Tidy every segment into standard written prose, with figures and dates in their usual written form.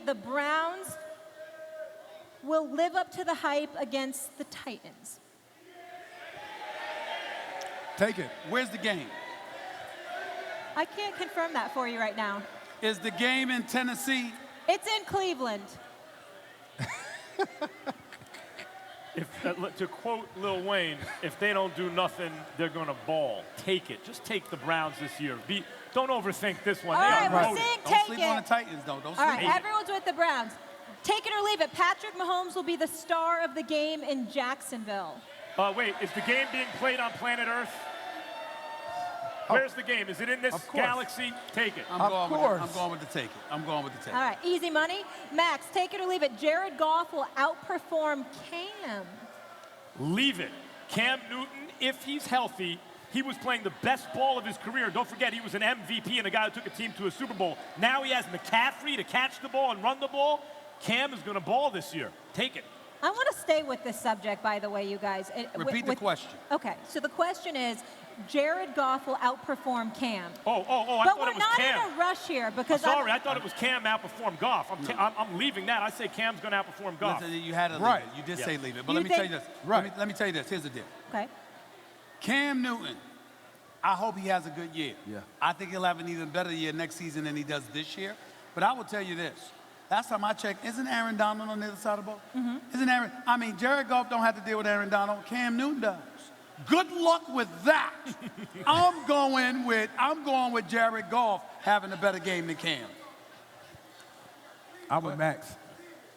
the Browns will live up to the hype against the Titans? Take it. Where's the game? I can't confirm that for you right now. Is the game in Tennessee? It's in Cleveland. To quote Lil Wayne, if they don't do nothing, they're going to ball. Take it. Just take the Browns this year. Don't overthink this one. All right, we're saying Don't take sleep it. on the Titans, though. Don't All sleep right, on it. everyone's with the Browns. Take it or leave it. Patrick Mahomes will be the star of the game in Jacksonville. Wait, is the game being played on planet Earth? Where's the game? Is it in this galaxy? Take it. I'm going with the take it. I'm going with the take it. All right, easy money. Max, take it or leave it. Jared Goff will outperform Cam. Leave it. Cam Newton, if he's healthy, he was playing the best ball of his career. Don't forget, he was an MVP and a guy who took a team to a Super Bowl. Now he has McCaffrey to catch the ball and run the ball. Cam is going to ball this year. Take it. I want to stay with this subject, by the way, you guys. Repeat the question. Okay, so the question is, Jared Goff will outperform Cam. I but thought it was Cam. we're not in a rush here because Sorry, I thought it was Cam outperform Goff. I'm leaving that. I say Cam's going to outperform Goff. Listen, you had to leave it. You did say leave it. But let me tell you this. Let me tell you this. Here's the deal. Okay. Cam Newton, I hope he has a good year. Yeah. I think he'll have an even better year next season than he does this year. But I will tell you this. Last time I checked, isn't Aaron Donald on the other side of the ball? Isn't Jared Goff don't have to deal with Aaron Donald. Cam Newton does. Good luck with that. I'm going with Jared Goff having a better game than Cam. I'm with Max.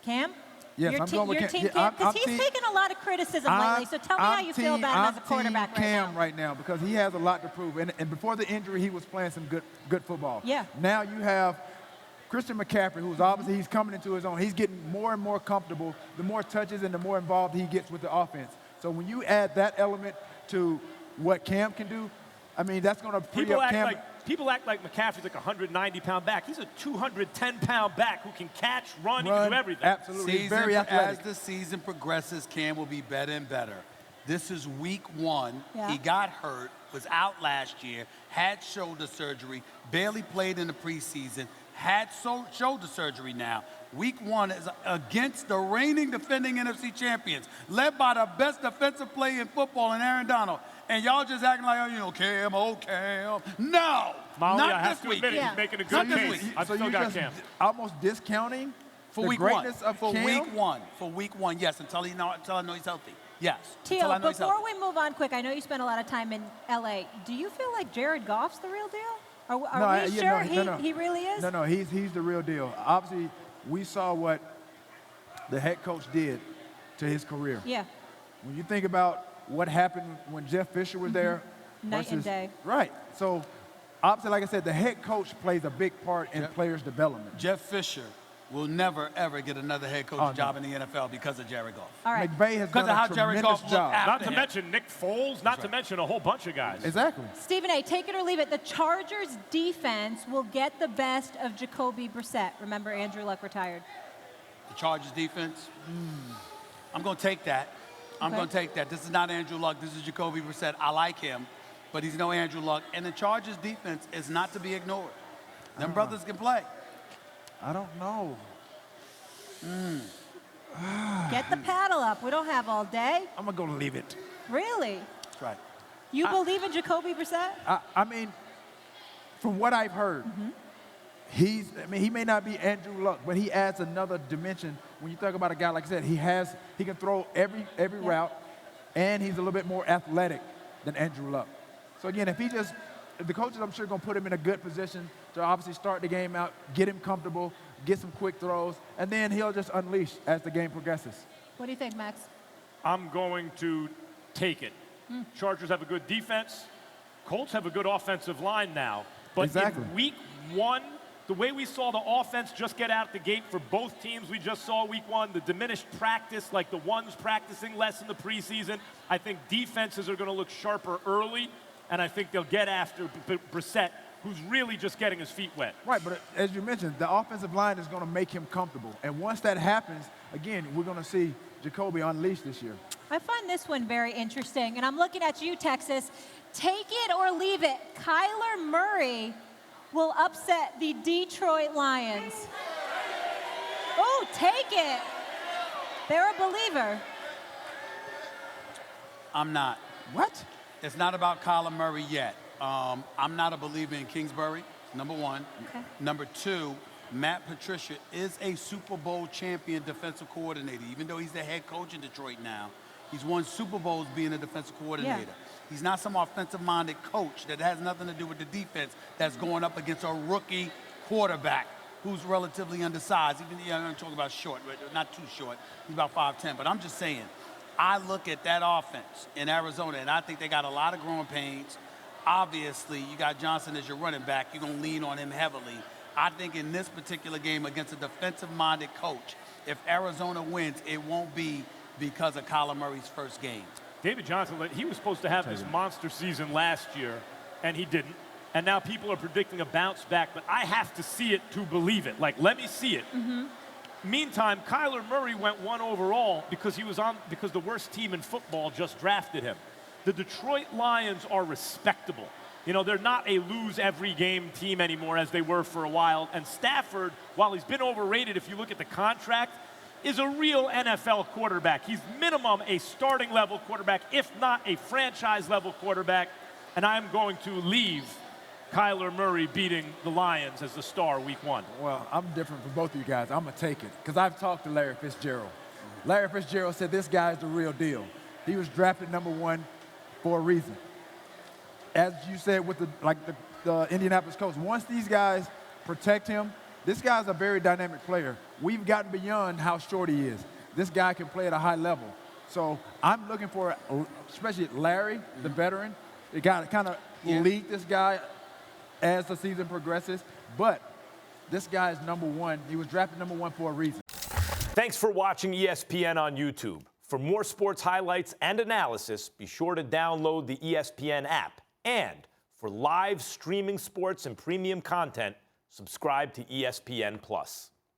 Cam? Yes, I'm going with Cam. Cam. Because he's taken a lot of criticism lately, so tell me how you feel about him as a quarterback right now. Cam right now because he has a lot to prove. And before the injury, he was playing some good football. Yeah. Now you have Christian McCaffrey, who's obviously he's coming into his own. He's getting more and more comfortable the more touches and the more involved he gets with the offense. So when you add that element to what Cam can do, I mean, that's going to free up Cam. People act like McCaffrey's like a 190-pound back. He's a 210-pound back who can catch, run, he can do everything. Absolutely. He's very athletic. As the season progresses, Cam will be better and better. This is week one. Yeah. He got hurt, was out last year, had shoulder surgery, barely played in the preseason, had shoulder surgery now. Week one is against the reigning defending NFC champions, led by the best defensive player in football in Aaron Donald. And y'all just acting like, Cam, Cam. No, Molly, not this week. He's making a good case. I've still got Cam. Almost discounting for the week greatness one. of For Cam? week one, yes, until I know he's healthy. Yes. Teal, before we move on quick, I know you spent a lot of time in L.A. Do you feel like Jared Goff's the real deal? Are we sure he really is? No, he's the real deal. Obviously, we saw what the head coach did to his career. Yeah. When you think about what happened when Jeff Fisher was there. Night and day. Right. So, obviously, like I said, the head coach plays a big part in players' development. Jeff Fisher will never, ever get another head coach job in the NFL because of Jared Goff. All right. McVay has done a tremendous job. Not to mention Nick Foles, not to mention a whole bunch of guys. Exactly. Stephen A., take it or leave it. The Chargers' defense will get the best of Jacoby Brissett. Remember, Andrew Luck retired. The Chargers' defense? I'm going to take that. I'm going to take that. This is not Andrew Luck. This is Jacoby Brissett. I like him, but he's no Andrew Luck. And the Chargers' defense is not to be ignored. Them brothers can play. I don't know. Get the paddle up. We don't have all day. I'm going to go leave it. Really? That's right. You believe in Jacoby Brissett? I mean, from what I've heard, he may not be Andrew Luck, but he adds another dimension. When you talk about a guy, like I said, he can throw every route, and he's a little bit more athletic than Andrew Luck. So again, if the coaches, I'm sure, going to put him in a good position to obviously start the game out, get him comfortable, get some quick throws, and then he'll just unleash as the game progresses. What do you think, Max? I'm going to take it. Chargers have a good defense. Colts have a good offensive line now. But in week one, the way we saw the offense just get out the gate for both teams we just saw week one, the diminished practice, like the ones practicing less in the preseason, I think defenses are going to look sharper early, and I think they'll get after Brissett, who's really just getting his feet wet. Right, but as you mentioned, the offensive line is going to make him comfortable. And once that happens, again, we're going to see Jacoby unleashed this year. I find this one very interesting, and I'm looking at you, Texas. Take it or leave it. Kyler Murray will upset the Detroit Lions. take it. They're a believer. I'm not. What? It's not about Kyler Murray yet. I'm not a believer in Kingsbury, number one. Okay. Number two, Matt Patricia is a Super Bowl champion defensive coordinator. Even though he's the head coach in Detroit now, he's won Super Bowls being a defensive coordinator. Yeah. He's not some offensive-minded coach that has nothing to do with the defense that's going up against a rookie quarterback who's relatively undersized. Even, I'm talking about short, but not too short. He's about 5'10". But I'm just saying, I look at that offense in Arizona, and I think they got a lot of growing pains. Obviously, you got Johnson as your running back. You're going to lean on him heavily. I think in this particular game against a defensive-minded coach, if Arizona wins, it won't be because of Kyler Murray's first game. David Johnson, he was supposed to have this monster season last year, and he didn't. And now people are predicting a bounce back, but I have to see it to believe it. Like, let me see it. Mm-hmm. Meantime, Kyler Murray went 1 overall because the worst team in football just drafted him. The Detroit Lions are respectable. You know, they're not a lose-every-game team anymore as they were for a while. And Stafford, while he's been overrated, if you look at the contract, is a real NFL quarterback. He's minimum a starting-level quarterback, if not a franchise-level quarterback. And I'm going to leave Kyler Murray beating the Lions as the star week 1. Well, I'm different from both of you guys. I'm going to take it because I've talked to Larry Fitzgerald. Larry Fitzgerald said this guy is the real deal. He was drafted number 1 for a reason. As you said with the Indianapolis Colts, once these guys protect him, this guy's a very dynamic player. We've gotten beyond how short he is. This guy can play at a high level. So I'm looking for, especially Larry, the veteran, you got to kind of lead this guy as the season progresses. But this guy is number 1. He was drafted number 1 for a reason. Thanks for watching ESPN on YouTube. For more sports highlights and analysis, be sure to download the ESPN app. And for live streaming sports and premium content, subscribe to ESPN+.